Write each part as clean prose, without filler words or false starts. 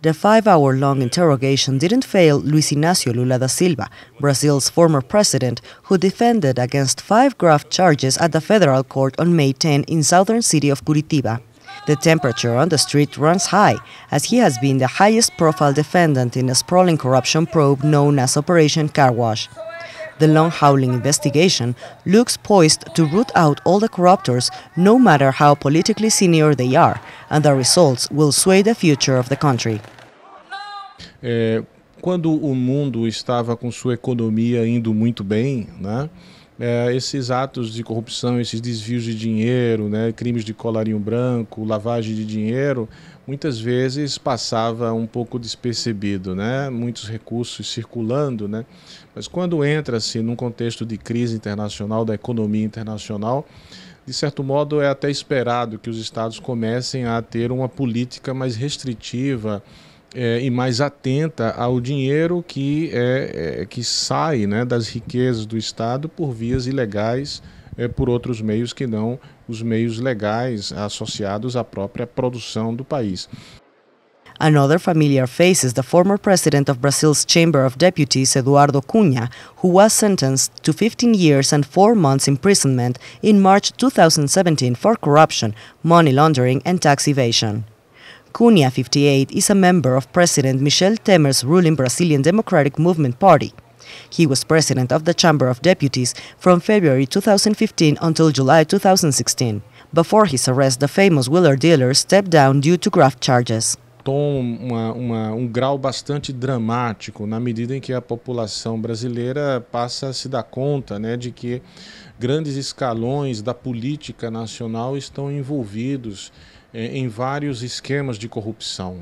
The 5-hour-long interrogation didn't fail Luiz Inacio Lula da Silva, Brazil's former president, who defended against 5 graft charges at the federal court on May 10 in southern city of Curitiba. The temperature on the street runs high, as he has been the highest-profile defendant in a sprawling corruption probe known as Operation Car Wash. The long-hauling investigation looks poised to root out all the corruptors, no matter how politically senior they are, and the results will sway the future of the country. Quando o mundo estava com sua economia indo muito bem, né, esses atos de corrupção, esses desvios de dinheiro, né, crimes de colarinho branco, lavagem de dinheiro, muitas vezes passava um pouco despercebido, né, muitos recursos circulando, né, mas quando entra-se num contexto de crise internacional, da economia internacional, de certo modo é até esperado que os estados comecem a ter uma política mais restritiva e mais atenta ao dinheiro que sai, né, das riquezas do Estado por vias ilegais, por outros meios que não os meios legais associados à própria produção do país. Another familiar face is the former president of Brazil's Chamber of Deputies, Eduardo Cunha, who was sentenced to 15 years and 4 months imprisonment in March 2017 for corruption, money laundering and tax evasion. Cunha, 58, is a member of President Michel Temer's ruling Brazilian Democratic Movement Party. He was president of the Chamber of Deputies from February 2015 until July 2016. Before his arrest, the famous wheeler dealer stepped down due to graft charges. Um grau bastante dramático na medida em que a população brasileira passa a se dar conta, né, de que grandes escalões da política nacional estão envolvidos em vários esquemas de corrupção.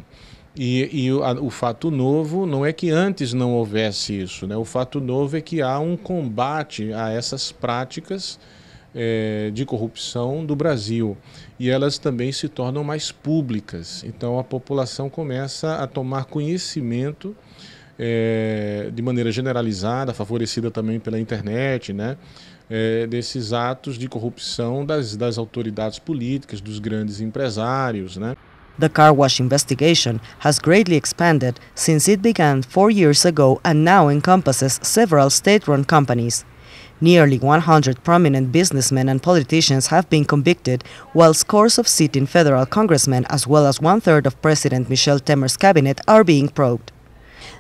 O fato novo não é que antes não houvesse isso, né? O fato novo é que há um combate a essas práticas de corrupção do Brasil, e elas também se tornam mais públicas. Então a população começa a tomar conhecimento de maneira generalizada, favorecida também pela internet, né, desses atos de corrupção das autoridades políticas, dos grandes empresários, né? The car wash investigation has greatly expanded since it began 4 years ago and now encompasses several state-run companies. Nearly 100 prominent businessmen and politicians have been convicted, while scores of sitting federal congressmen as well as 1/3 of President Michel Temer's cabinet are being probed.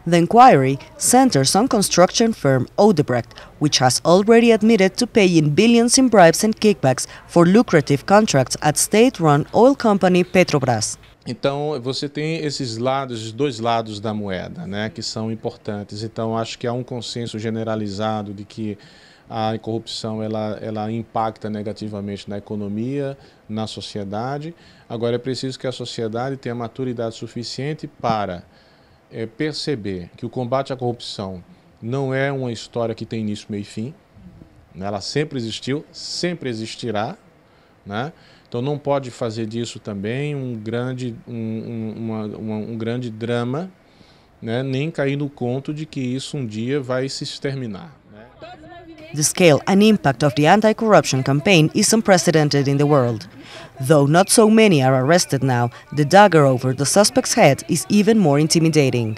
The inquiry centers on construction firm Odebrecht, which has already admitted to paying billions in bribes and kickbacks for lucrative contracts at state-run oil company Petrobras. Então você tem esses dois lados da moeda, né, que são importantes. Então acho que há um consenso generalizado de que a corrupção ela impacta negativamente na economia, na sociedade. Agora é preciso que a sociedade tenha maturidade suficiente para perceber que o combate à corrupção não é uma história que tem início, meio e fim, né? Ela sempre existiu, sempre existirá, né? Então não pode fazer disso também um grande drama, né? Nem cair no conto de que isso um dia vai se exterminar, né? The scale and impact of the anti-corruption campaign is unprecedented in the world. Though not so many are arrested now, the dagger over the suspect's head is even more intimidating.